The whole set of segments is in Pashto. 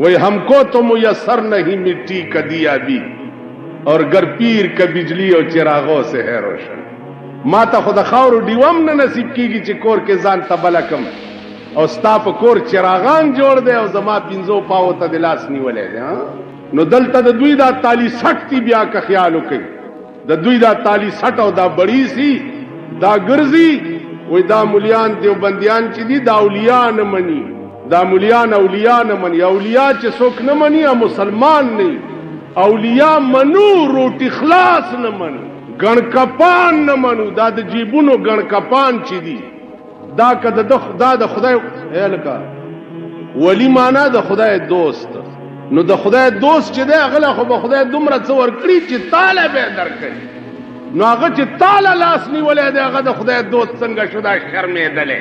वही हमको तो मुयस्सर नहीं मिट्टी का दिया भी, और गर पीर का बिजली और चिरागों से है रोशन। माता खुदा खावर डिवम न नसीब कीगी ची कोर के जान तबलकम, और स्ता पे कोर चिरागान जोड़ दे और जमा पिंजो पाओ ता दिलास निवले दे। नो दलता द दुई दा ताली सट ती ब्या का ख्याल उकई, द दुई दा ताली सट और दा बड़ी सी दा गर्जी, वही दा मुलियान देवबंदियान ची दी दा औलिया न मनी, दा मुलियान औलिया न मनी, औलिया चे सोक न मनी आ मुसलमान नहीं, औलिया मनू रोटी खलास न मनी, गणकपान न मनू, दा द जीबुनो गणकपान ची दी, दा का दा खुदाय लका वली माना दा खुदाय दोस्त। नो दा खुदाय दोस्त चे दे अगला खो खुदाय दुमरा चवर कड़ी चे ताले बे दर करी, नो अगर चे ताला लास नहीं वले दे अगर दा खुदाय दोस्त संगा शुदा शर्मे दले,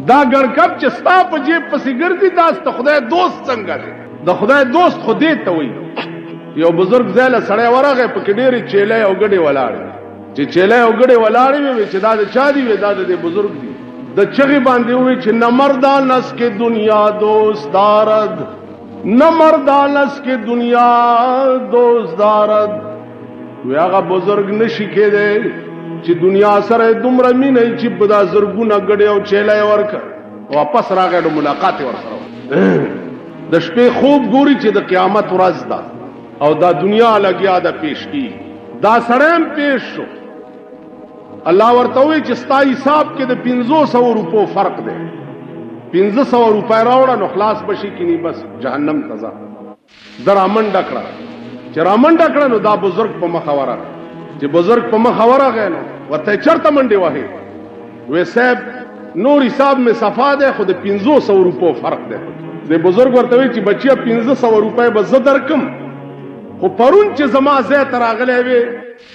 दा गणकप चे स्ता पर जेब पसी गर्दी दास ता खुदाय दोस्त संगा दे, दा खुदाय दोस्त खुदे तवई। यो बुजुर्ग ज़ैला सड़े वरा गए पकड़ेरी चेले उगड़े वलाड़े, चे चेले उगड़े वलाड़े में चे दाद चादी वे दाद दे बुजुर्ग दी द चगी बांधे हुए चे न मर्दानस के दुनिया दोस्त दारद, न मर्दानस के दुनिया दोस्त दारद। वे आगा बुजुर्ग न शिखे दे चे दुनिया सरे दुमरा मी नहीं ची बदा जुर्गु न गड़े और चेले वर्कर वापस रा गए मुलाकात वर सरो द शपे खूब गोरी चे द क़यामत वरज़ दा और दा दुनिया लगिया दा पेश की दा सड़ेम पेश शो। अल्लाह वर्तवे चिस्ता हिसाब के दे 500 रुपये फर्क दे, 500 रुपये रावड़ा नो खलास बशी की नहीं बस जहन्नम तजा दरामन डकड़ा चरामन डकड़ा नो दा बुजुर्ग पर मखवरा जे बुजुर्ग पर मखवरा गए नो वते चरता मंडे वाहे वे साहब नूर हिसाब में सफा दे खुद 500 रुपये फर्क दे बुजुर्ग वर्तवे ची बचिया 500 रुपये बस दरकम खो परुन चे जमा से तरागले वे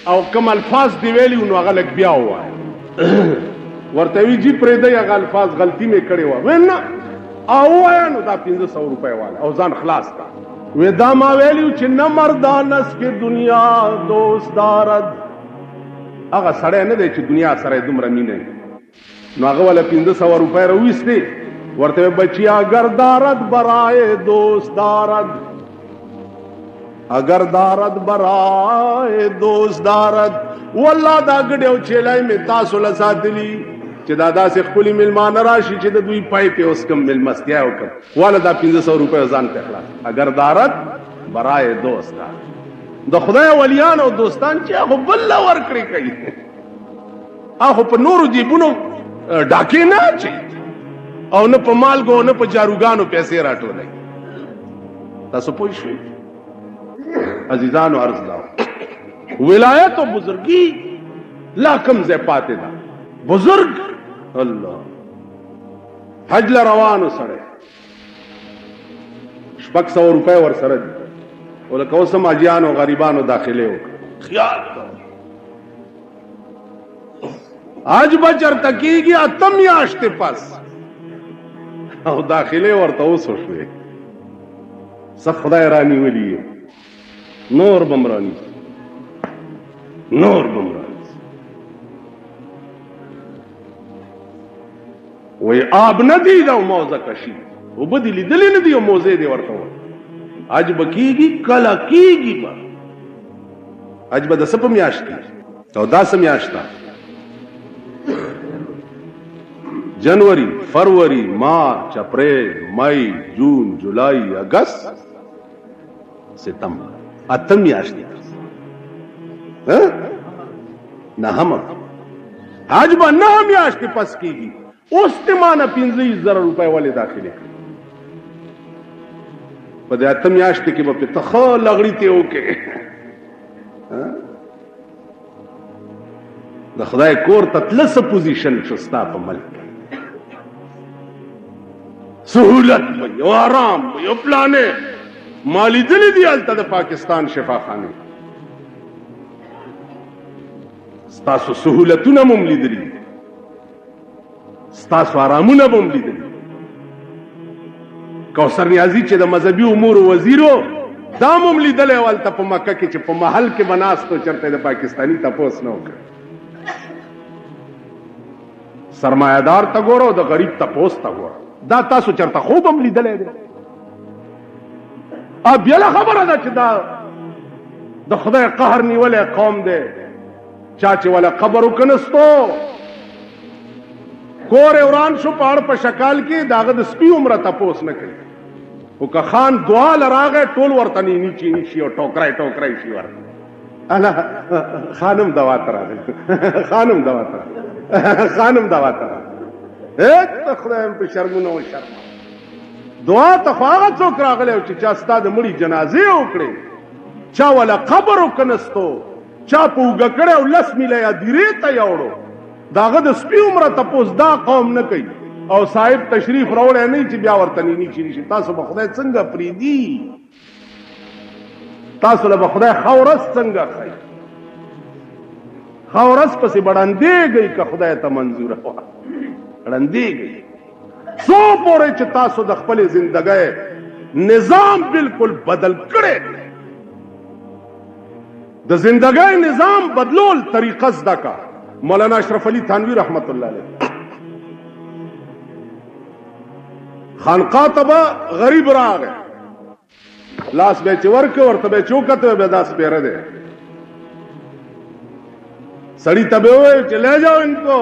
और कम अल्फाज दिवेली उन अगलक ब्या हुआ है वर्तवी जी प्रेदे अगल अल्फाज गलती में करे हुआ वे ना आओ आया नो दा 500 रुपये वाला और जान खलास का वे दामा वेली चे न मर्दानस के दुनिया दोस्त दारद अगा सड़े न दे चे दुनिया सड़े दुमरा मी नहीं नो अगा वाला 500 रुपये रवीस दे वर्तवे बचिया अगर दारद बराए दोस्त दारद, अगर दारद बराए दोस्त दारद वल्ला दा गड़े चेलाई में तासुल सादली चे दादा से खुली मिलमान राशि चे दुई पाई पे उसकम मिल मस्तिया होकर वाला दा 500 रुपये जान पे खलास। अगर दारद बराए दोस्त द खुदा वलियान और दोस्तान चे आखो बल्ला वर्करी कई आखो पर नूर जीबुनो डाके ना चे और न पमाल गो न प जारूगानो पैसे राटो नहीं तासो पोइशवी अजीजान अर्ज लाओ विलायत और बुजुर्गी लाकम से पाते था बुजुर्ग अल्लाह हजला रवान सड़े 100 रुपये और सरद बोले कौसम अजियान और गरीबान और दाखिले हो ख्याल आज बचर तकीगी अतम याश्ते पास और दाखिले और तो सोचते सब खुदा रानी वाली है नूर बमरानी नूर बमरानी वही आब नदी दो मौजा कशी वो बदली दिली नदी मौजे दे वर्ता आज बकीगी कला कीगी पर आज बद सप म्याश्ती और 10 म्याश्ता जनवरी फरवरी मार्च अप्रैल मई जून जुलाई अगस्त सितंबर अतम याश्ती न हम आज बा न हम याश्ती पस कीगी उस्तिमाना 50,000 रुपये वाले दाखिले पदे अतम याश्ती के बापे तख लगड़ी ते ओके द खुदाए कोर ततलस पोजीशन शुस्ता पमल सहूलत भाई आराम भाई प्लाने माली दिली दी अलता द पाकिस्तान शिफा खाने स्तासु सहूलतु न मुमली दिली स्तासु आरामु न मुमली दिली कौसर नियाजी चे द मजहबी उमूर वजीरो दा मुमली दले अलता प मक्का के चे प महल के बनास तो चरते द पाकिस्तानी तपोस न होकर सरमायादार तगोरो द गरीब तपोस तगोरो दा तासु चरता खूब अमली दले दे اب یلا خبره ده چې دا د خدای قهر نیولې قوم دی چا چې ولا قبر وکنستو کور وران شو پاړ په شکال کې داغه د سپي عمره تپوس نه کوي او که خان دعا لراغه ټول ورته نیچی شي او ټوکرای شي ورته انا خانم دوا تر خانم دوا تر ته خدای په شرمونه او شرم دعا ته هغه څوک راغلی چې چا ستاسو مړي جنازې وکړي چا ولا قبر وکنستو چا په وګکړه او لس میله یا دیره ته یوړو داغه د سپي عمره تپوس دا قوم نه کوي او صاحب تشریف راوړی نه چې بیا ورته نیچی شي تاسو به خدای څنګه پریدي تاسو له خدای خورس څنګه خای خورس پسې بڑاندېږي که خدای ته منظوره وه بڑاندېږي څو پورې چې تاسو د خپل زندګۍ نظام بالکل بدل کړی د زندګۍ نظام بدلول طریقه زده کا مولانا اشرف علي تھانوی رحمت الله علیه خانقاه ته غریب راغی لاس به چې ورکه ورته به چوکته به داس پیره ده سړی ته به وای چې لے جاؤ انکو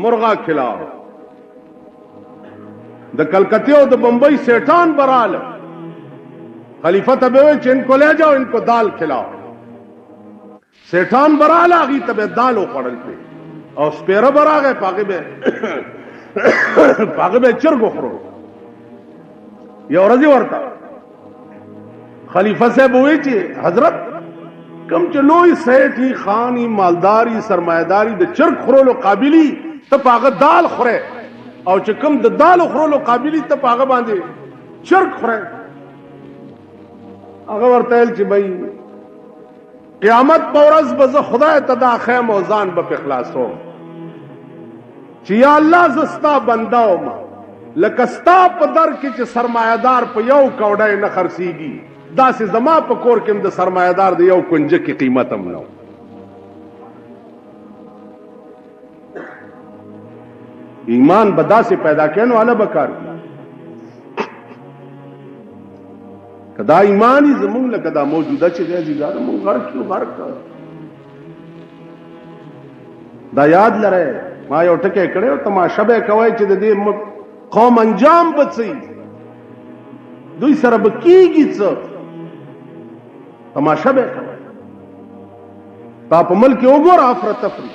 مرغا کھلاؤ د کلکتے او د بمبئی سیٹان برال خلیفہ ته به وای چې انکو لے جاؤ انکو دال کھلاؤ سیٹان برال اغي ته به دال وخړل او سپیره براغه پاګه به چرګ خورو یو ورځ ورته خلیفہ صاحب وی چې حضرت کم چې لوی سیټی خانی مالداری سرمایداری د چرګ خورولو قابلی ته پاګه دال خوره او چې کم د دال خورولو قابلی ته پاګه باندې چرګ خوره هغه ورته چې بھائی قیامت پورز بز خدای تدا خیم او ځان به اخلاصو چې یا الله زستا بنداو ما لکه ستا په در کې چې سرمایدار په یو کوډای نه خرڅيږي داسې زما په کور کې د سرمایدار د یو کنجه کې قیمت هم نو ایمان بداسې پیدا کینو والا بکار کدا ایمانی زمون لکه دا موجوده چې دی زیږه مونږ غرق دا یاد لره ما یو ټکی کړو تماشه به کوي چې د دې قوم انجام بچي دوی سره بکیږي څه تماشه به کوي تا په ملک وګوره افرت تفری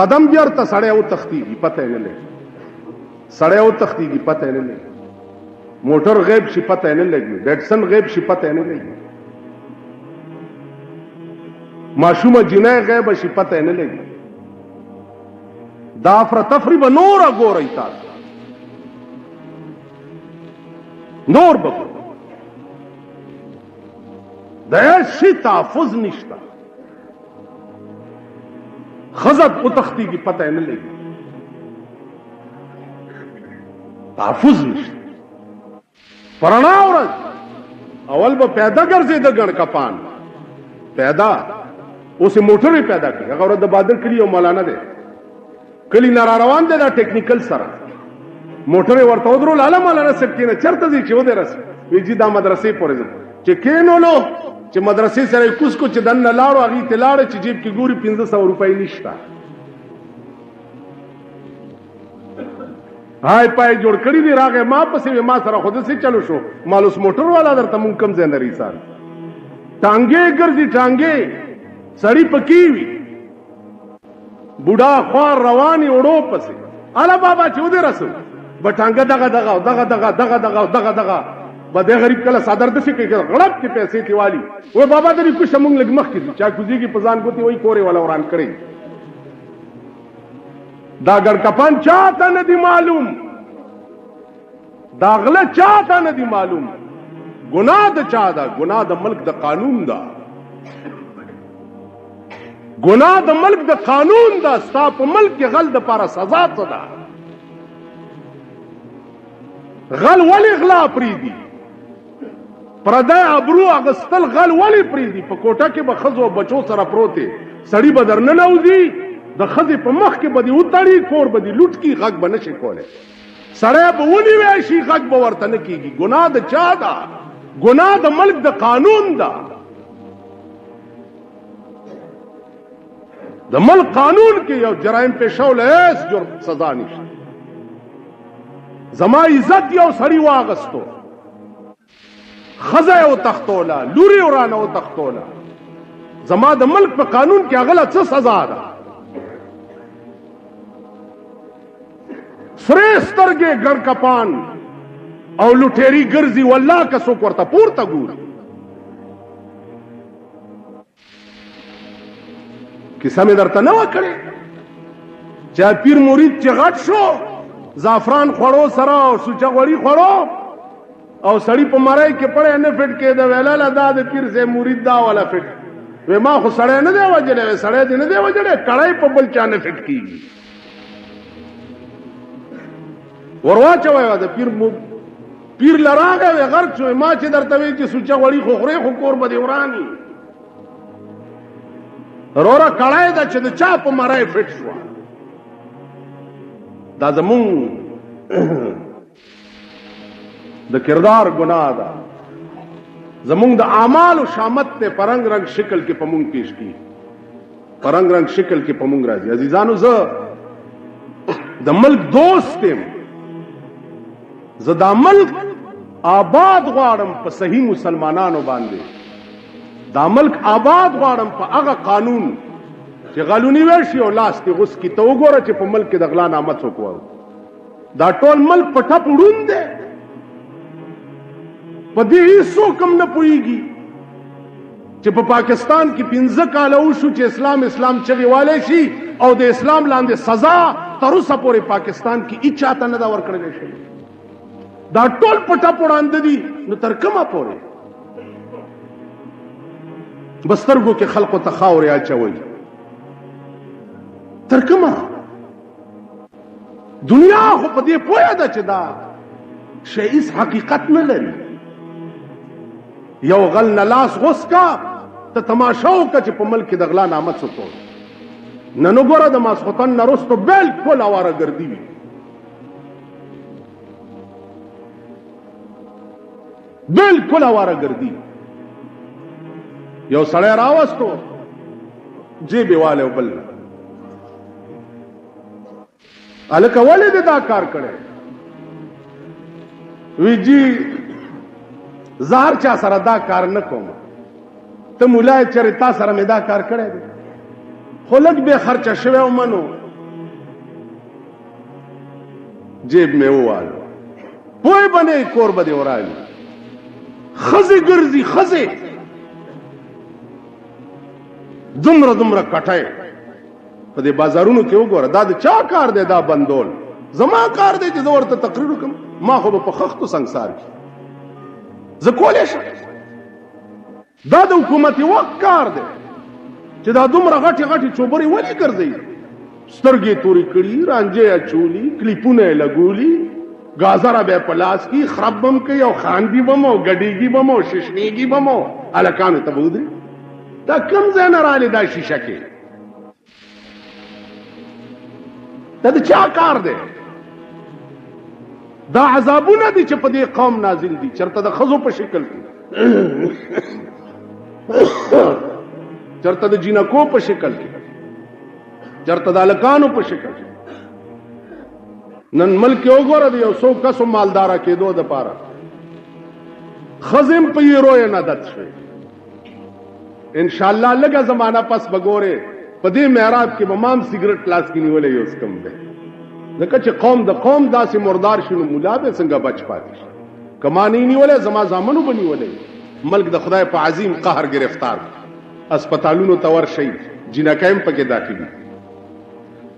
قدم بیرته سړی او تختیږي پته نه لګي سړی او تختیږي پته نه لګي موټر غیب شي پته نه لګي ډیټسن غیب شي پته نه لګي ماشومه جنای غیب شي پته نه لګي دا افرتفری به نور وګورئ تاسو نور بګو دا شي تحفظ نشته خزت او تختیږي پته نه لګي تحفظ نشته پرانا ورځ اول به پیدا ګرځي د ګڼ کپان پیدا اوس موټر پیدا کړي هغه ورځ د بادر کلی او مولانا دی کلی نار روان دی دا ټیکنیکل سره موټر ورته ودرو لاله مولانا سکینه چرته دي چې و دې رس ویجی دا مدرسې پورې چې کینولو چې مدرسې سره کوس کو چې دنه لاړو هغه ته لاړ چې جیب کې ګوري 1500 روپۍ نشته هاي پای جوړ کړی دی راغه ما پسې ما سره خود سي چلو شو مالوس موټر والا درته مونږ کم ځای نری سال ټانګې ګرځي ټانګې سړی پکی وی بوډا خوار رواني وړو پسې الا بابا چې ودې رسو بټانګه دغه بده غریب کله صدر د شي کې غړپ کې پیسې تیوالي و بابا دې کو شمون لګ مخ کې چا کوزيږي پزان کوتي وای کورې ولا وران کړی دا ګر کپان چاته نه دی معلوم دا غله چاته نه دی معلوم ګناه د چا دا ګناه د ملک د قانون دا ګناه د ملک د قانون دا ستا په ملک کې غل د پاره سزا څه ده غل ولی غلا پریدي پردای ابرو اغستل غل ولی پریدي په کوټه کې به خزو بچو سره پروته سړی بدر نه نوځي د خزې په مخ کې بدی وتاړي کور بدی لوټ کی غږ بنشي کوله سړی به ونی وای شي غږ به ورته نه کیږي ګناه د چا ده گناہ د ملک د قانون دا د ملک قانون کې یو جرائم پیښو له جرم سزا نشته. زما عزت یو سړی واغستو، خزه او تختولا، لوري ورانه او تختولا، زما د ملک په قانون کې هغه څه سزا ده؟ سرې سترګې ګړ کپان او لوټيري ګرځي، والله که څوک ورته پورته ګوري. کیسه مې درته نه وکړې چې پیر مرید چې غټ شو، زعفران خوړو سره او سوچه غوړي خوړو او سړی په مړای کې پړې نه فټ کېده، ویلاله دا د پیر سے مرید دا والا فټ وې ما خو سړی نه دی وجلې، سړی دې نه دی وجلې، کړای په بل چا نه فټ کیږي. ورواچوي د پیر لراغه وې غرق شو، ما چې درته وی چې سوچه غوړي خو خوري خو کور به دی ورانی رورا کړای دا چې د چا په مړای فټ شو. دا زمون د کردار گناہ دا، زمون د اعمال و شامت ته پرنګ رنگ شکل کې پمون پیش کی، پرنګ رنگ شکل کې پمون راځي. عزیزانو زه د ملک دوست یم، زه د ملک آباد غواړم په صحیح مسلمانانو باندې، دا ملک آباد غواړم په هغه قانون چې غلونی ورشي او لاس کې غوس کی. ته وګوره چې په ملک کې د غلا نامه څوک وایي، دا ټول ملک په ټپ وړون دی، په دې هیڅوک هم نه پوهېږي چې په پاکستان کې 15 کاله وشو چې اسلام چغې والی شي او د اسلام لاندې سزا تر اوسه پورې پاکستان کې هیڅ چاته نه ده ورکړلی شوې. دا ټول په ټپ وړاندې دي، نو تر کومه پورې بسترګو کې خلقو ته خاورې اچوي؟ تر کومه؟ دنیا خو په دې پوهه ده چې دا شی هیڅ حقیقت نه لري. یو غل نه لاس غوس کا ته تماشا وکړه چې په ملک کې د غلا نامه څوک وایي. نن وګوره د ماسخوتن نه وروسته بالکل اواره ګردي وي، بالکل اواره ګردي. یو سړی راوستو جیبې والی او بل هلکه ولې دې دا کار کړی؟ وی جی زه هر چا سره دا کار نه کوم، ته مولای چېرې تا سره مې دا کار کړی دی، خو لږ بې خرچه شوی او منو. جیب مې ووالو، پوی به نه کور به دې ورالي. ښځې ګرځي ښځې، دومره کټای په دې بازارونو کې وګوره. دا د چا کار دی؟ دا بندول زما کار دی چې زه ورته تقریر وکړم؟ ما خو به په خښتو سنګسار کې زه کولی شم. دا د حکومت وخت کار دی چې دا دومره غټې چوبرې ولې ګرځوي؟ سترګې تورې کړي، رانجې اچولي، کلیپونه یې لګولي، ګازره به یې په لاس کې، خراب بم کوي او خاندي بم او ګډېږي بم او ششنېږي بم او هلکانو ته به ودرېږي. دا کوم ځای نه راغلی دا شیشه کې؟ دا د چا کار دی؟ دا عذابونه دي چې په دې قوم نازل دي، چرته د ښځو په شکل کې، چرته د جینکو په شکل کې، چرته د هلکانو په شکل کې. نن ملک کې وګوره د یو څو کسو مالداره کېدو دپاره ښځې هم په یې رویه نه دت شوې. انشاءاللہ لگا زمانہ پس بگورے پدې محراب کې بمام سیګریټ لاس کې نیولې یو کم ده. ځکه چې قوم د قوم داسې مردار شنو مولا به څنګه بچ پاتې شي؟ کمانی نیولې زما زامنو بنیولې. ملک د خدای په عظیم قهر گرفتار، اسپیټالونو ته ورشي، جنکایم پکې داخلي،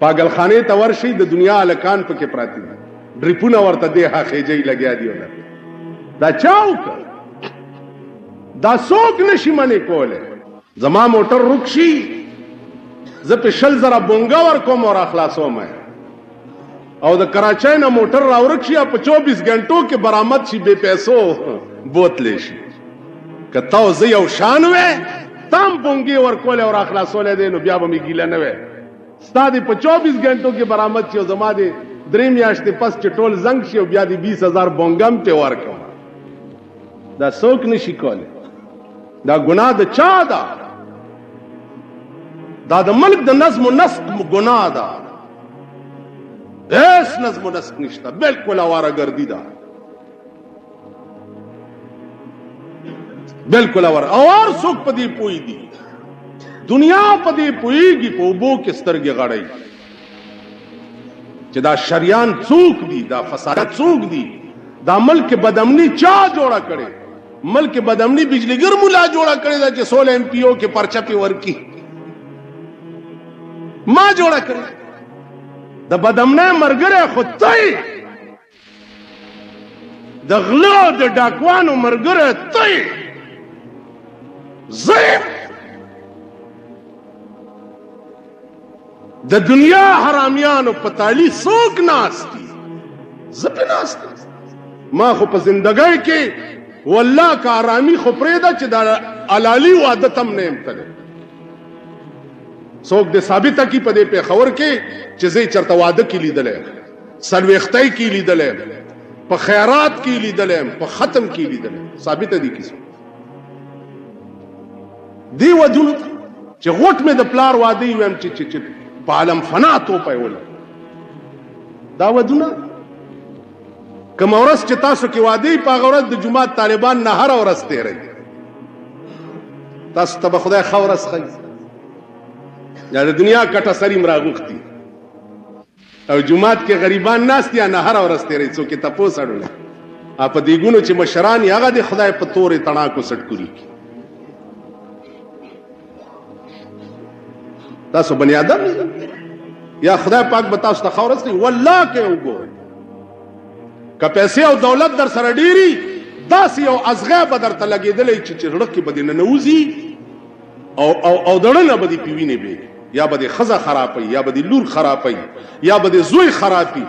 پاگلخانه ته ورشي، د دنیا الکان پکې پراتی دي، ډریپونه ورته دی ها خېجې لګیا دی. دا چاوک دا څوک نشي منې کوله. زما موټر رکشي، زه په 20,000 بونګا ورکوم او راخلاصوم، او د کراچۍ نه موټر راورک شي په 24 غنټو کې برآمد شي، بے پیسو بوتلی شي. که تا زه یو شان وې تام بونګې ورکولې او راخلاصولې دی، نو بیا به مې ګیله نه وې. ستا دې په 24 غنټو کې برآمد شي او زما دې 3 میاشتې پس چې ټول زنګ شي او بیا دې 20,000 بونګا هم پې ورکوم. دا څوک نشي کولی. دا ګناه د چا ده؟ دا د ملک د نظم و نسق ګناه ده. هیڅ نظم و نسق نشته، بالکل اوارهګردي ده، بالکل اوار څوک په دې پوي دي؟ دنیا په دې پويږي، په اوبو کې سترګې غړی چې دا شریان څوک دي، دا فسادات څوک دي، دا ملک بدامنی چا جوړه کړي؟ ملک بدامنی بجلیګر مولا جوړه کړي دا چې 16 MPO کې پرچه پی ورکی ما جوړه کړي. د بدامنی مرګره خدای، د غلو د ډاکوانو مرګره تای زیم. د دنیا حرامیانو پتالی څوک ناستی؟ زه پې ناستی. ما خو په زندګۍ کې والله که آرامي خو پرېږده چې دا علالي عادت هم نه یم تللی. څوک دې ثابته کړي په دې پېښور کې چې زه یې چېرته واده کې لیدلی یم، څلوېښتۍ کې لیدلی یم، په خیرات کې لیدلی یم، په ختم کې لیدلی یم. ثابته دي کیسه دې ودونو ته چې غوټ مې د پلار واده یې ویم چې په عالم فنا توپی وله. دا ودونه کومه ورځ چې تاسو کې واده یې په هغه ورځ د جومات طالبان نه هره ورځ تېروي. تاسو ته به خدای ښه ورځ ښیي. یا د دنیا کټه سري م راغوښتي او جومات کې غریبان ناست یا نه هره ورځ تېروي. څوک یې تپوس اړولی په دیګونو چې مشران یې هغه د خدای په تورې تڼاکو سټکوري. تاسو بنی آدم یا خدای پاک به تاسو ته ښه ورځ ښیي. والله کې وګورئ که پیسې او دولت در سره ډېري داسې یو ازغی به درته لګېدلی چې زړه کې به دې ننوځي او دړه نه به دې پې وینې بېږي. یا به دې ښځه خرابوي، یا به دې لور خرابوي، یا به دې زوی خرابي،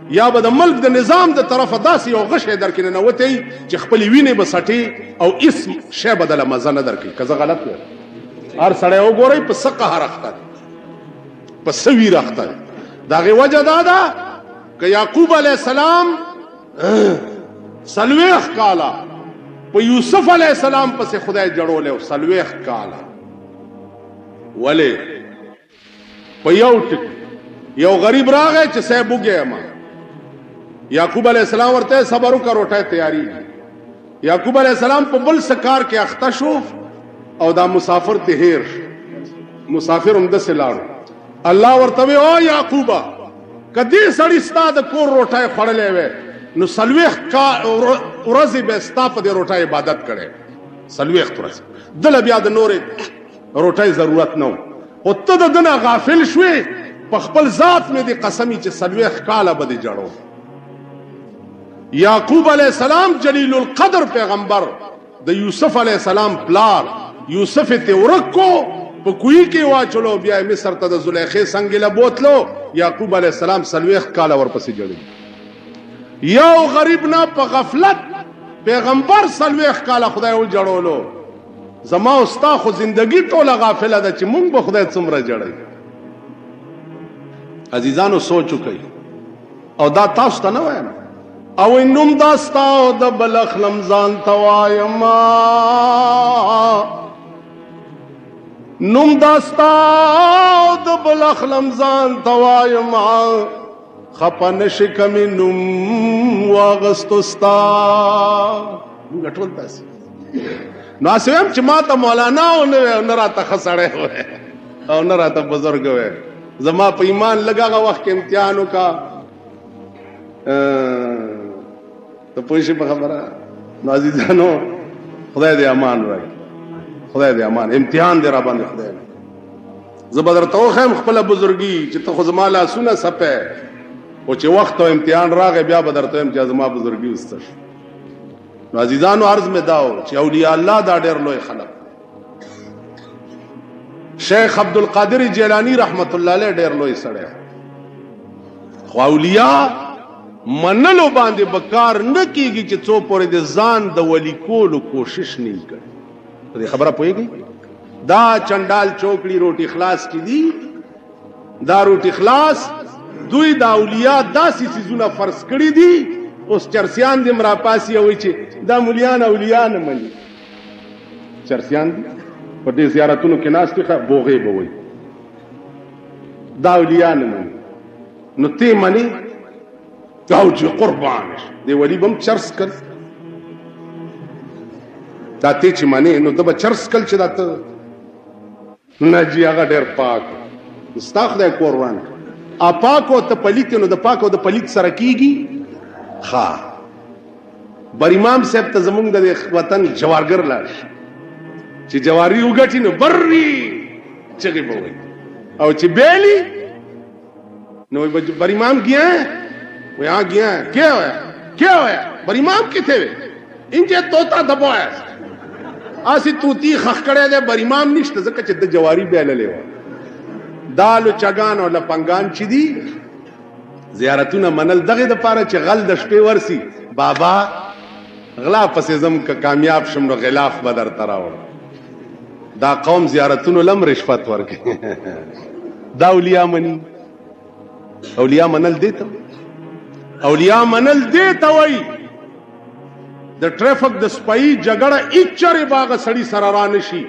یا به د ملک د نظام د طرفه داسې یو غشی در کې ننوتی چې خپلې وینې به سټې او هېڅ شی به دله مزه نه در کوي. که زه غلط ویم هر سړی وګورئ په څه قهر اخته دی، په څه ویر اخته دی. د هغې وجه دا ده که یعقوب علیه السلام 40 کاله په یوسف علیه السلام پسې خدای جړولی و. 40 کاله ولې؟ په یو ټکي یو غریب راغی چې صاحب وږی یم. یعقوب علیه السلام ورته صبر وکړه، روټۍ تیارېږي. یعقوب علیه السلام په بل څه کار کې اخته شو او دا مسافر ته هیر شو. مسافر همداسې لاړو. الله ورته وی او یعقوبه که دې سړي ستا د کور روټۍ خوړلی وی نو 40 ورځې به ستا په دې روټۍ عبادت کړی. 40 ورځې دله بیا د نورې روټۍ ضرورت نه و. خو ته د ده نه غافل شوې. په خپل ذات مې دې قسمي چې 40 کاله به دې جړو. یعقوب علیه السلام جلیل القدر پیغمبر د یوسف علیه السلام پلار یوسف ته ورک کو په کوی کې واچلو. بیا مصر ته د زلیخې څنګه له بوتلو. یعقوب علیه السلام 40 کاله ورپسې جړي. یو غریب نه په غفلت پیغمبر 40 کاله خدای وجړولو. زما او ستا خو زندگی ټوله غافله ده چې مونږ به خدای څومره جړی. عزیزانو سوچ وکئ او دا تاسو ته نه وایم او نوم دا ستا او د بل اخلم ځان ته وایما. نوم دا ستا او د بل اخلم ځان ته وایما. خپه نشي کمې نوم واغستو ستا. موږ ټول داسې نو هسې وایم چې ما ته مولانا او نه راته ښه سړی وی او نه راته بزرګ وی. زما په ایمان لږ هغه وخت کې امتحان وکړه. ته پوه شي په خبره. نو عزیزانو خدای دې امان راکړي، خدای دې امان امتحان دې را باندې خدای. زه به درته وښیم خپله بزرګي چې ته خو زما لاسونه سپی او چې وخت او امتحان راغی بیا به درته ویم چې زما بزرګي وسته شو. نو عزیزانو عرض مې دا و چې اولیاء الله دا ډېر لوی خلق. شیخ عبدالقادر جیلانی رحمت الله علیه ډېر لوی سړی خو اولیاء منلو باندې بکار نه کیږي چې څو پورې د ځان د ولی کولو کوشش نه کړي. په دې خبره پوهېږئ؟ دا چنډال چوکړي روټي خلاص کې دي. دا روټي خلاص دوی د اولیاء داسې څیزونه فرض کړي دي اوس چرسیان دې مرا پاسي وي چې دا مولیان اولیاء نه مني چرسیان دي په دې زیارتونو کې ناست دي بوغې به وي دا اولیاء نه مني نو ته مني او چې قربان دی ولی بم چرس کړ دا ته چې مني نو ته به چرس کړ چې دا ته نه جی هغه ډېر پاک استاخ دې قربان ا پاکو ته پلیت نو د پاکو د پلیت سره کیږي ها بر امام صاحب ته زمونږ د وطن جوارګر لاړ چې جواری وګټي نو بري چغي بوي او چې بیلی نو بر امام گیا وہ یہاں گیا کیا ہوا بر امام کتے ہوئے انجے توتا دبایا آسی توتی خخکڑے دے بر امام نشت زکا چھ دا جواری بیل لے دالو چگان و لپنگان چی دی زیارتونا منل دغی دا پارا چھ غل دشپے ورسی بابا غلا پسیزم کا کامیاب شمنو غلاف بدر تراؤ دا قوم زیارتونو لم رشفت ورکے دا اولیاء منی اولیاء منل دیتا اولیاء منل دیتا وی د ټریفک د سپای جګړه اچره باغ سړی سراران شي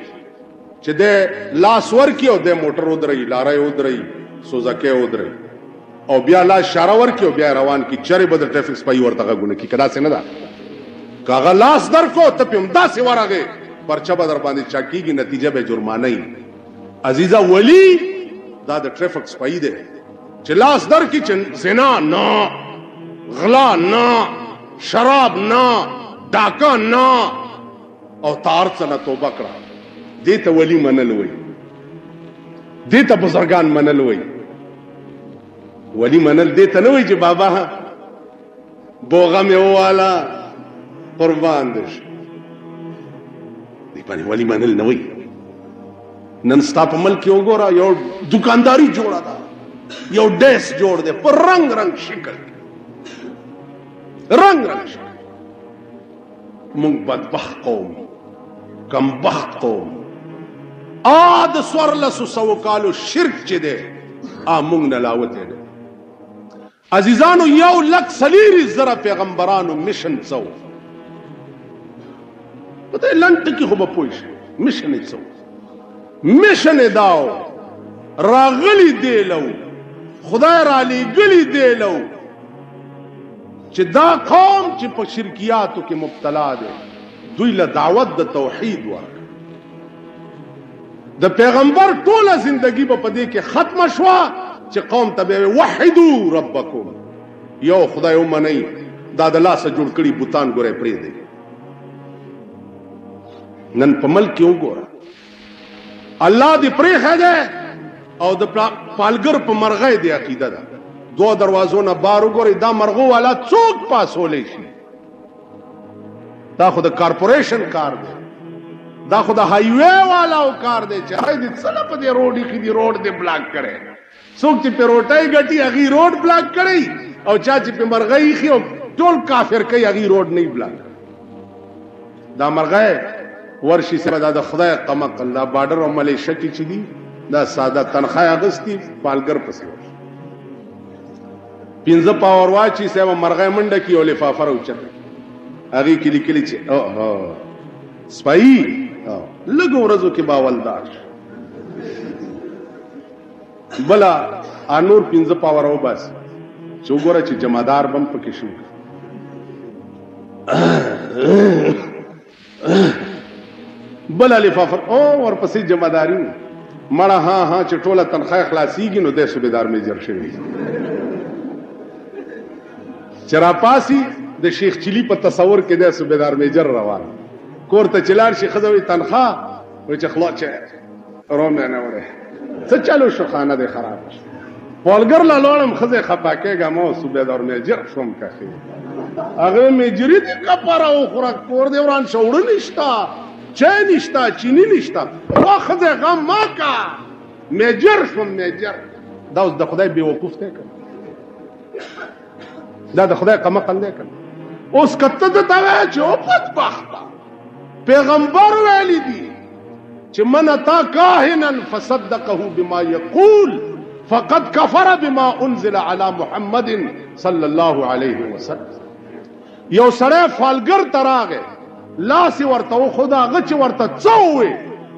چې د لاس ورکی او د موټر ودرې لارې ودرې سوزکه ودرې او بیا لا اشاره ورکی او بیا روان کی چره بد ټریفک سپای ورته غونه کی کدا څنګه دا کاغه لاس درکو ته پم داسې ورغه پرچا بدر باندې چاکیږي نتیجه به جرمانه ای عزیزا ولی دا د ټریفک سپای دی چې لاس در کی زنا نه غلا نه شراب نه ډاکا نه او تار څنګه توبه کړه دې ته ولی منل وای دې ته بزرگان منل وای ولی منل دې ته نه وای چې بابا بوغه مې والا قربان دې دې باندې ولی منل نه وای نن ستا په ملک یو ګورا یو دکانداری جوړا دا یو ډیس جوړ دے پر رنگ رنگ شکل رنگ رنگ شکل مونږ بدبخت قوم کم بخت قوم آد سورلسو سو کالو شرک چی دے مونږ نلاوتے دے عزیزانو یو لک سلیری زر پیغمبرانو مشن سو پتہ لنٹ کی خوبا پوش مشن سو مشن داو راغلی دے لو خدای را لګلی دی لو چې دا قوم چې په شرکیاتو کې مبتلا دي دوی له دعوت د توحید ورک د پیغمبر ټوله زندگی په دې کې ختم شوا چې قوم ته وحدو ربکم یو خدای ومني دا د لاسه جوړ کړي بوتان ګوره پرې دی نن په ملک کې وګوره الله دې پرې خاجه او د پالګر په مرغې دی عقیده ده دو دروازو نه بار وګوري دا مرغو والا څوک پاسولې شي دا خو د کارپوریشن کار دی دا خو د هایوې والا کار دی چې هاي دې څنګه په دې روډ کې دی روډ دې بلاک کړي څوک چې په روټای غټي هغه روډ بلاک کړي او چا چې په مرغې خي او ټول کافر کوي هغه روډ نه بلاک دا مرغې ورشي سره د خدای قمق الله بارډر او ملیشیا کې چي دي دا ساده تنخواه اغستی پالګر پسې پینځه پاور واچي سیمه مرغې منډه کی او لفافه راوچته هغه کې لیکلي چې او سپای لګو ورځو کې باولدار بلا انور پینځه پاور او بس چې وګوره چې جمعدار بم پکې شو بلا لفافه او ورپسې جمعداري مړه ها چې ټوله تنخواه خلاصيږي نو د صوبیدار میجر شوی چراپاسی د شیخ چلی په تصور کې د صوبیدار میجر روان کور ته چلار شي خزوی تنخواه و چې خلاص روم نه وره څه چالو شو خانه د خراب پالګر لا لوړم خزه خپاکېګه مو صوبیدار میجر شوم کخي هغه میجری دې کپاره او خوراک کور دی وران شوړ نشتا چای نشتا چینی نشتا واخذ غم ماکا میجر شوم میجر دا اوس د خدای بیوقوف دی دا د خدای قمقل دی اوس کته د تا چې او بدبخت پیغمبر ویلی دی چې من اتا کاهنا فصدقه بما يقول فقد كفر بما انزل على محمد صلى الله عليه وسلم یو سړی فالګر ته راغی، لاس یې ورته وښود، هغه چې ورته څه ووې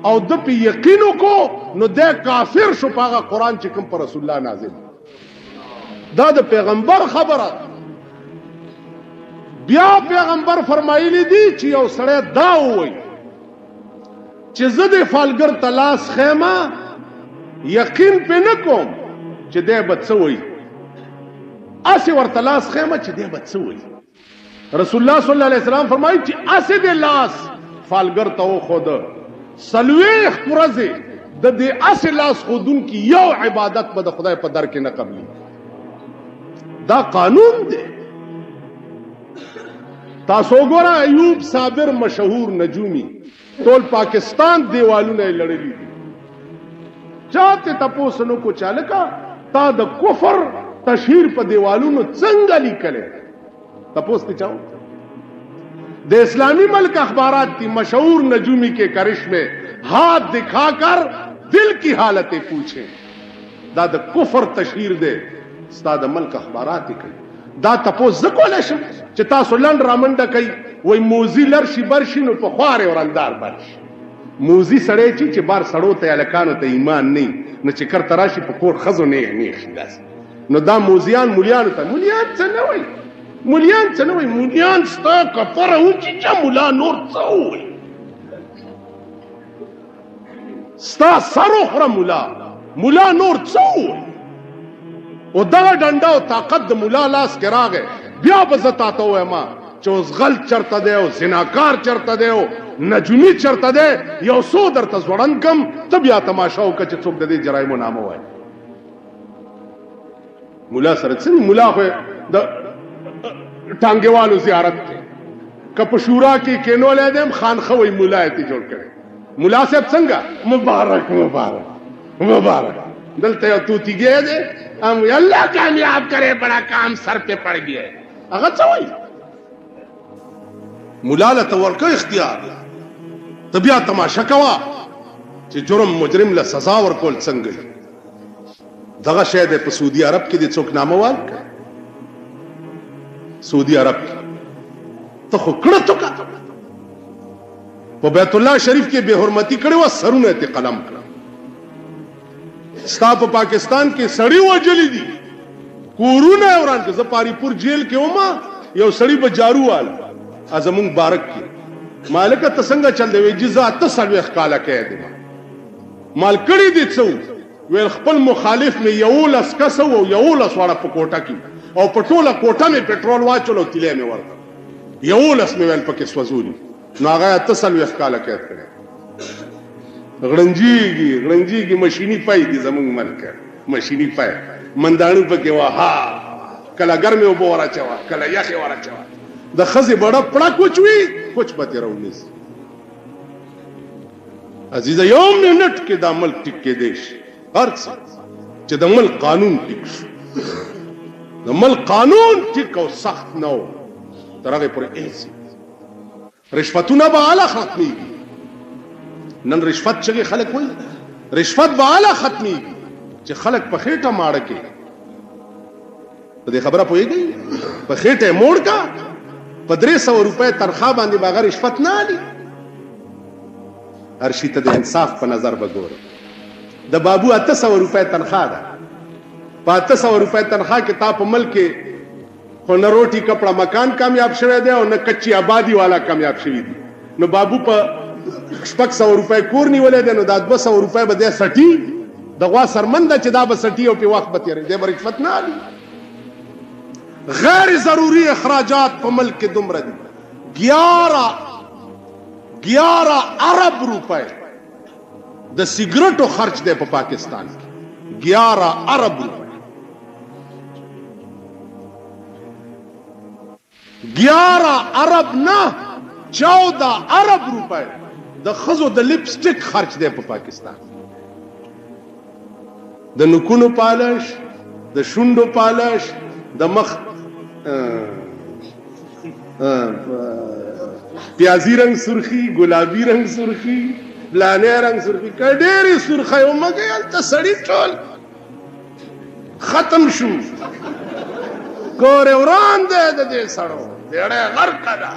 او ده پې یقین وکړو نو دی کافر شو په هغه قرآن چې کوم په رسول الله نازل. دا د پیغمبر خبره. بیا پیغمبر فرمایلی دي چې یو سړی دا ووایي چې زه د فالګر ته لاس خیمه، یقین پې نه کوم چې دی به څه وایي، اسې ورته لاس خیمه چې دی به څه وایي. رسول الله صلی الله علیه وسلم فرمایي چې اسې د لاس فالګر ته وښوده، 40 ورځې د دې اسې لاس ښودونکي یو عبادت به د خدای په در کې نه قبلي. دا قانون دی. تاسو ګوره ایوب صابر مشهور نجومی ټول پاکستان دیوالونه یې لړلي دي. چاته تپوس نو کو چالکا تا د کفر تشهیر په دیوالونو څنګه لیکلې؟ تپوس ته چاو. د اسلامی ملک اخبارات کی مشہور نجومی کے کرش میں ہاتھ دکھا کر دل کی حالتیں پوچھیں. دا د کفر تشہیر دے ستا د ملک اخبارات کی دا تپوس زکول شم چې تاسو لند رامنډه کوي وای موزی لرشي برشي نو په خواره ورندار برشي. موزی سړی چې بار سړو ته الکانو ته ایمان نه نو چې کر تراشي په کور خزو نه شي داس. نو دا موزیان مولیان ته مولیان څه نه وای، مولیان څه نه وای، مولیان ستا کفره و چې مولا نور څه وای، ستا سر اخره مولا نور څه وای. او دغه ډنډه او طاقت د مولا لاس کې راغی. بیا به زه تاته وایم چې اوس غل چرته دی او زناکار چرته دی او نجومی چرته دی، یو څو درته ځوړند کم ته بیا تماشا وکړه چې څوک د دې جرایمو نامه وایي. مولا سره څه مولا خو د ټانګېوالو زیارت دی، که په شورا کې کینولی دی خانخه وایي مولا یې ته جوړ کړی. مولا صاحب څنګه مبارک مبارک مبارک. دلته یو توتیګی دی ہم اللہ کامیاب کرے بڑا کام سر پہ پڑ گیا ہے. هغه څه وایي؟ مولا له ته ورکه اختیار، ته بیا تماشا کوه چې جرم مجرم له سزا ورکول څنګه. دغه شی دی په سعودي عرب کې د څوک نامه وال کړ. سعودي عرب کې ته خو کړه تو کا په بیت الله شریف کې بے حرمتی کړې وه، سرونه ته قلم کړه. ستا په پاکستان کې سړی وجلی دي، کورونه وران که. زه پاری پور جیل کې وما یو سړی به جارو وال زمونږ بارک کې مالکه ته څنګه چل دی؟ وی جزا 40 کاله کې دی مال کړی دي څو ویل خپل مخالف مې 11 کس او 11 واړه په کوټه کې او په ټوله کوټه مې پټرول واچولو تیلې مې ورته 11 مې ویل پکې سوځولي. نو هغه 40 کاله کې کړی. غړنجیږي مشینی پای دي زمونږ ملک مشینی پای مندانو پکې وها کله ګرمه وبو راچوا کله یخه ورچوا د خزي بڑا پړه کوچوي کوچ پته راونیس. عزیز یوم منټ کې د عمل ټیک کې دیش هرڅ چې د عمل قانون ټیک شو. د عمل قانون ټیک او سخت نو ترغه پر ایسي رشوتونه به اعلی ختمي. نن رشوت چې خلک وایي رشوت به اعلی ختمي چې خلک په خېټه ماړه کې. په دې خبره پوهېږئ؟ په خېټه موړ کا په 300 روپۍ تنخواه باندې به هغه رشوت نه علي. هر شي ته د انصاف په نظر به ګوره. د بابو 800 روپۍ تنخواه ده. په 800 روپۍ تنخواه کې تا په ملک کې خو نه روټي کپړه مکان کامیاب شوی دی او نه کچی آبادی والا کامیاب شوی دی. نو بابو په 600 روپۍ کور نیولې دی، نو دا 200 روپۍ به دی سټي د غوا سرمنده چې دا به سټي او په وخت به تېروي، دی به رشوت نه علي. غیر ضروری اخراجات په ملک کې دومره دي. 11 ارب روپۍ د سیګریټو خرچ دی په پاکستان کې. 11 ارب روپۍ 11 ارب نه 14 ارب روپۍ د خزو د لپسټک خرچ دی په پاکستان. د نکونو پالش، د شونډو پالش، د مخ پیازی رنگ سرخی، گلابی رنگ سرخی، بلانه رنگ سرخی، کډېری سرخی او مګي الته سړی ټول ختم شو. کور وران دی د دې سړو. بیړې غرقه ده.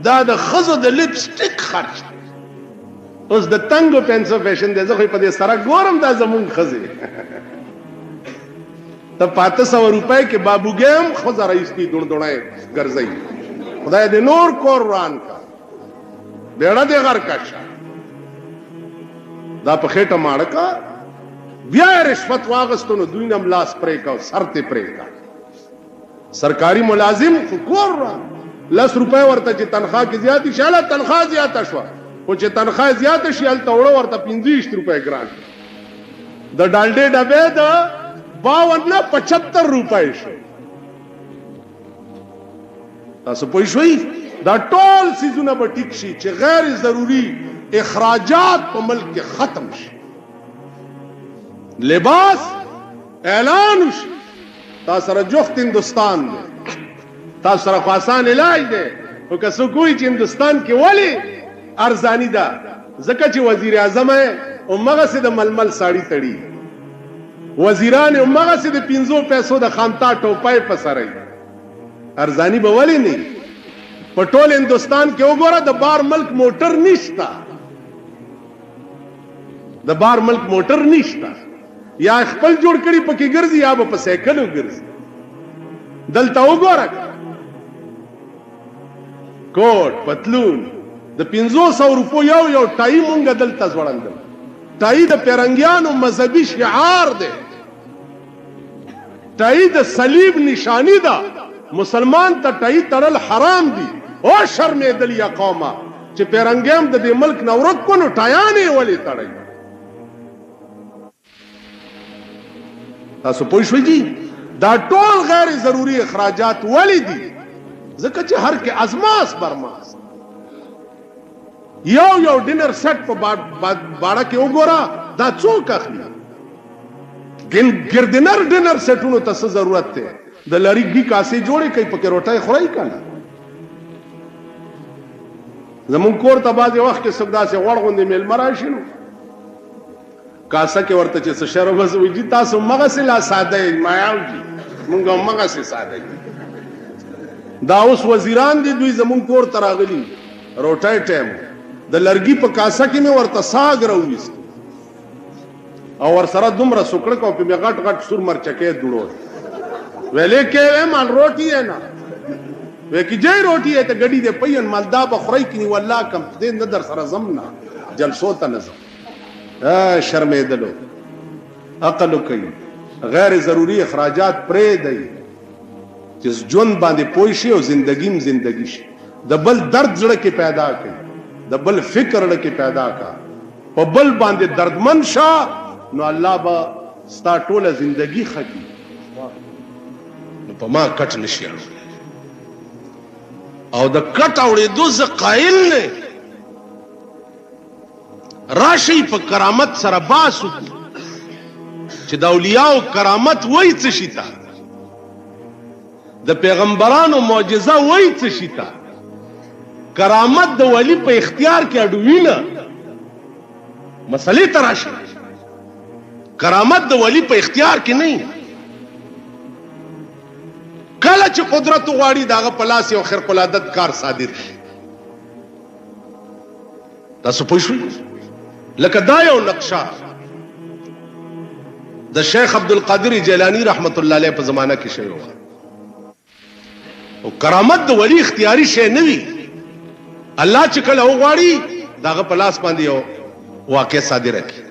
دا د ښځو د لپسټک خرچ دی. اوس د تنګو پنسو فیشن دی. زه خو په دې سره ګورم دا زمونږ ښځې ته 500 روپۍ کې بابوګي هم ښځه رایستي دوړدوړی ګرځئ. خدای دې نور کور وران کا. بیړه دې غرقه شه. دا په خېټه ماړه کا. بیا رشوت واغستو نو دوی نم لاس پرې کا او سر ته پرې کا. سرکاري ملازم خو کور وران 10 روپۍ ورته چې تنخواه کې زیاتې شي هله تنخواه زیاته شوه خو چې تنخواه زیاته شي هلته وړه ورته 25 روپۍ ګران. د ډالډې ډبې د 52 نه 75 روپۍ شو. تاسو پوه شئ دا ټول څیزونه به ټیک شي چې غیر ضروري اخراجات په ملک کې ختم شي. لباس اعلان وشي تاسو سره جفت هندوستان دی. تاسو سره خو آسان علاج دی. خو که څوک وایي چې هندوستان کې ولې ارزاني ده ځکه چې وزیر اعظم یې همغسې د ململ ساړي تړي. وزیران یې همغسې د 5 پیسو د خانتا ټوپۍ په سره یي. ارزاني به ولې نه په ټول هندوستان کې وګوره د بار ملک موټر نشته. د بار ملک موټر نشته. یا خپل جوړ کړي پکې ګرځي یا به په سایکلو ګرځي. دلته وګوره کوټ پتلون د 500 روپو یو ټای مونږ دلته ځوړندل. ټای د پیرنګیانو مذهبي شعار دی. ټای د صلیب نشانی ده. مسلمان ته ټای تړل حرام دي. او شرمېدل یا قومه چې پیرنګیان د دې ملک نه ورک کو نو ټایانې ولې تړئ. تاسو پوه شئ جی دا ټول غیر ضروري اخراجات ولې دي ځکه چې هر کې ازماس برماس. یو ډینر سیټ په باړه کې وګوره دا څوک اخلي. ګردنر ډینر سیټونو ته څه ضرورت دی. د لرګي کاسې جوړې کوي پکې روټۍ خورئ که نه. زمونږ کور ته بعضې وخت کې څوک داسې غوړ غوندې میلمه راشي نو کاسه کې ورته چې څه شرم وس وي جي تاسو همغسې لا ساده یې مایاو جي مونږ همغسې ساده یو. دا اوس وزیران دي دوی زمونږ کور ته راغلي روټۍ ټایم د لرګي په کاسه کې مې ورته ساګ راوویست او ورسره دومره سوکړک او پې مې غټ غټ سور مرچکې دوړول. ویلې کې مال روټي ہے نا وی کی جای روټي ہے ته ګډي دې پین مالدا به خورئ کني والله کم دې نه در سره ځم نه جلسو ته نه ځم. شرمېدلو عقل کوي. غیر ضروري اخراجات پرېږدئ چې ژوند باندې پوه شي او زندګي زندګي شي. د بل درد زړه کې پیدا کړي. د بل فکر زړه کې پیدا کا. په بل باندې دردمن شه نو الله به ستا ټوله زندګي ښه کړي. نو په ما کټ نشي او د کټ اورېدو زه قایل نه راشي په کرامت سره باس وکړو چې د اولیاء کرامت وایي څه شي ته. د پیغمبرانو معجزه وایي څه شي ته. کرامت د ولی په اختیار کې اډوي نه. مسلې ته راشي کرامت د ولی په اختیار کې نه. کله چې قدرت غواړي داغه په لاس یو خرق العادت کار صادر شي. تاسو پوه شئ لکه دا یو نقشه د شیخ عبدالقادر جیلانی رحمت الله علیه په زمانہ کې شوی و. او کرامت د ولی اختیاري شی نه وي. الله چې کله وغواړي داغه په لاس باندې یو واقع صادره کړي.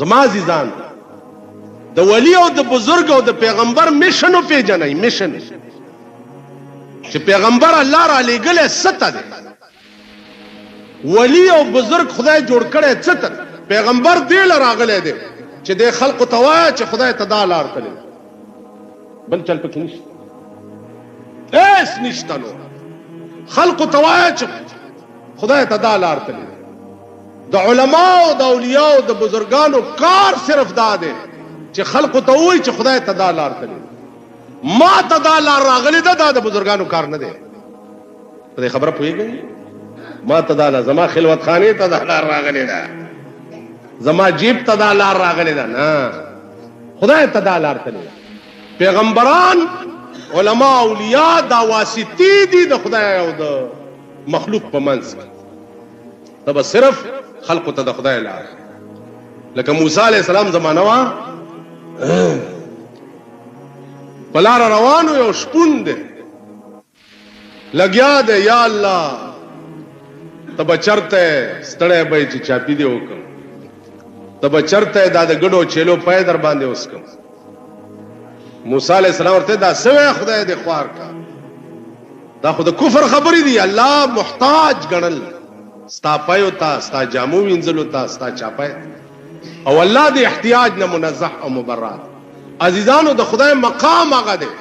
زما عزیزان د ولی او د بزرگ او د پیغمبر میشن او پیژنئ. میشن چې پیغمبر الله را لېږلی څه ته دی. ولی او بزرگ خدای جوړ کړی څه ته. پیغمبر دې له راغلی دی چې دې خلقو ته وایه چې خدای ته دا لار تللی بل چل پکې نشته. هیڅ نشته. نو خلقو ته وایه چې خدای ته دا لار تللی. د علماو د اولیاو د بزرگانو کار صرف دا دی چې خلقو ته وایي چې خدای ته دا لار تللی. ما ته دا لار راغلی ده دا د بزرگانو کار نه دی. په دې خبره پوهېږئ. ما ته دا زما خلوت خانې ته دا لار راغلی ده. زما جیب ته دا لار راغلی ده. نه خدای ته دا لار تللی. پیغمبران علماء اولیاء دا واسطی دي د خدای او د مخلوق په منځ کې تب صرف خلق ته د خدای لار لکه موسی علیہ السلام زمانہ وا بلار روانو یو شپون دی لګیا دی یا الله تب چرته ستړی به چې چاپی دی وکم تب چرته دا د ګډو چلو پای در باندې وسکم موسی علیہ السلام ورته دا سوی خدای دې خوار کا دا خود کفر خبرې دي الله محتاج ګڼل ستا پایو تا ستا جامو وینځلو تا ستا چاپای او الله دې احتیاج نه منزه او مبرات عزیزانو د خدای مقام هغه دی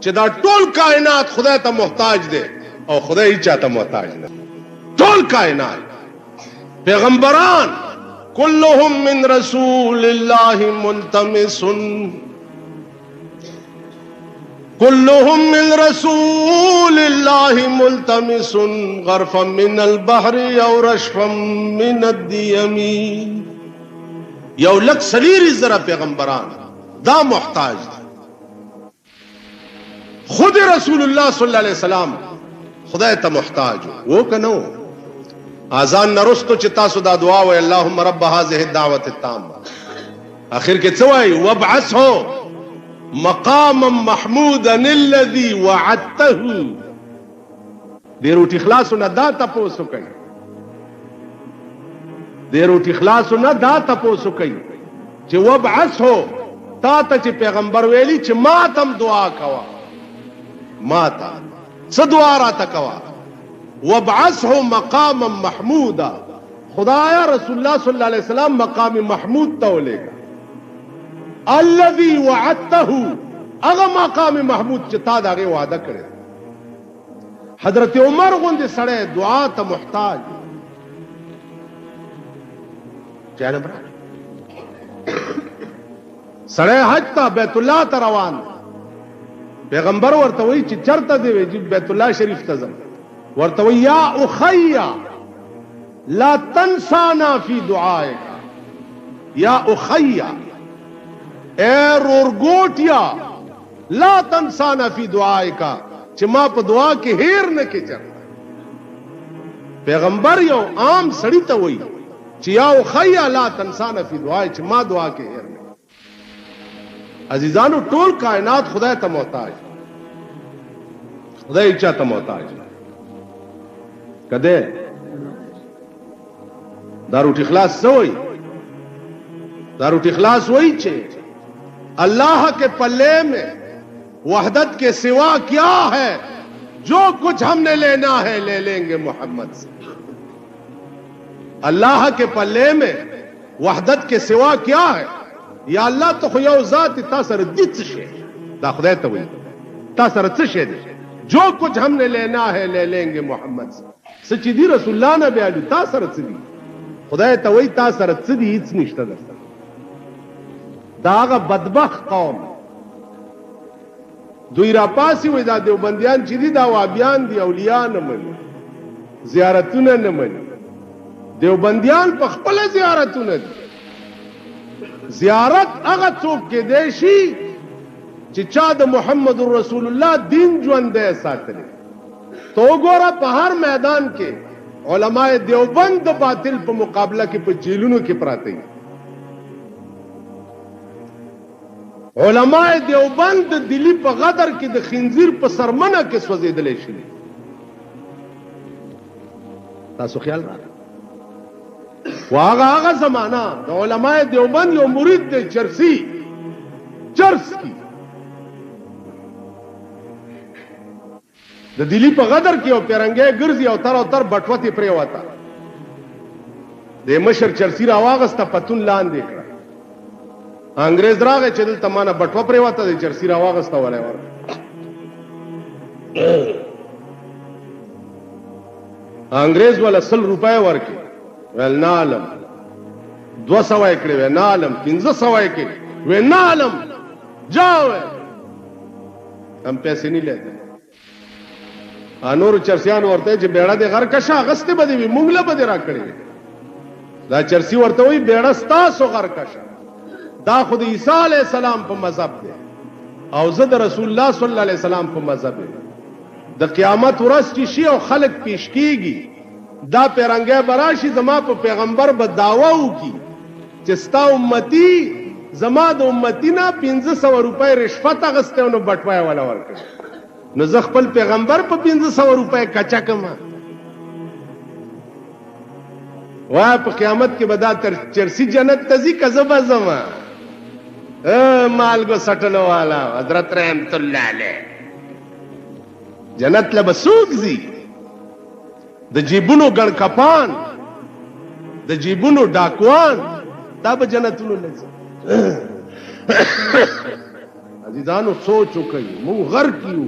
چې دا ټول کائنات خدای ته محتاج دی او خدای یې چاته محتاج نه ټول کائنات پیغمبران كلهم من رسول الله ملتمس كلهم من رسول الله ملتمس غرفا من البحر او رشفا من الديم یو لک سلیری زرا پیغمبران دا محتاج خود رسول الله صلی الله علیه وسلم خدای ته محتاج وو کنو اذان نرستو چې تاسو دا دعا وای اللهم رب هذه الدعوه التامه اخر کې څه وای وابعثه مقاما محمودا الذي وعدته دې روټي خلاصونه دا تاسو کوي دې روټي خلاصونه دا تاسو کوي چې وابعثه تا ته چې پیغمبر ویلي چې ما تم دعا کوا ما تا څه دعا را تکوا وابعثه مقاما محمودا خدایا رسول الله صلی الله علیه وسلم مقام محمود ته ولېګا الذي وعدته اغه مقام محمود چې تا دغه وعده کړی حضرت عمر غوندې سړی دعا ته محتاج چاله برا سړی حج ته بیت الله ته روان پیغمبر ورته وی چې چرته دی وی بیت الله شریف ته ځم ورته وی یا اخی لا تنسانا فی دعائک یا اخی اے رورګوټیا لا تنسانا فی دعائک چې ما په دعا کې هیر نه کې چر پیغمبر یو عام سړی ته وی چې یا اخی لا تنسانا فی دعائک چې ما دعا کې هیر نه عزیزانو ټول کائنات خدای ته محتاج خدای چا ته محتاج کده داروټ اخلاص سوئی داروټ اخلاص وہی چھے اللہ کے پلے میں وحدت کے سوا کیا ہے جو کچھ ہم نے لینا ہے لے لیں گے محمد سے اللہ کے پلے میں وحدت کے سوا کیا ہے یا اللہ تو خیو ذات تا سر دت شے دا خدای ته وی تا سر څه شے جو کچھ ہم نے لینا ہے لے لیں گے محمد سے سچ دی رسول الله نه بیا تا سره څه دی خدای ته وای تا سره څه دی هیڅ نشته درته داغه بدبخت قوم دوی را پاسي وای دا دیوبندیان چې دي دا وابیان دي اولیاء نه مني زیارتونه نه مني دیوبندیان په خپل زیارتونه دي زیارت هغه څوک کې دی شي چې چا د محمد رسول الله دین ژوندی ساتلی تو ګوره په هر میدان کې علماء دیوبند د باطل په مقابله کې په جیلونو کې پراته دي علماء دیوبند د دلی په غدر کې د خنزیر په سرمنه کې سوځېدلې شي تاسو خیال را هغه زمانہ د علماء دیوبند یو مرید دی چرسی چرس کی د دلی په غدر کې او پیرنګي ګرځي او تر بټوتی پرې وتا د مشر چرسی راواغسته پتون لاندې کړ انګريز راغی چې دلته مانه بټو پرې وتا د چرسی راواغسته ولای ور انګريز ولا 100 روپے ورکي ول نالم 200 کړي و نالم 1500 کړي و نالم جاو هم پیسې نه لیدل انور چرسیان ورته چې بیړه د غر کشا غسته بده وي مونږ له بده را کړی دا چرسی ورته وي بیړه ستاسو غر کشا دا خود عیسی علی السلام په مذهب دی او زه د رسول الله صلی الله علیه وسلم په مذهب د قیامت ورځ چې شي او خلق پیش کیږي دا پیرنګه براشي زما په پیغمبر به داوا وکي چې ستا امتی زما د امتی نه 1500 روپۍ رشوت اغسته نو بټوای ولا ورکړ نو زه خپل پیغمبر په 1500 روپۍ کچا کما وای په قیامت کې به دا تر چرسی جنت تزي کذب زما مالګو سټلو والا حضرت رحمت الله علیه جنت له بسوق زی د جیبونو ګړ کپان د جیبونو ډاکوان دا به جنتونو لږ عزیزانو سوچ وکړئ مونږ غر کیو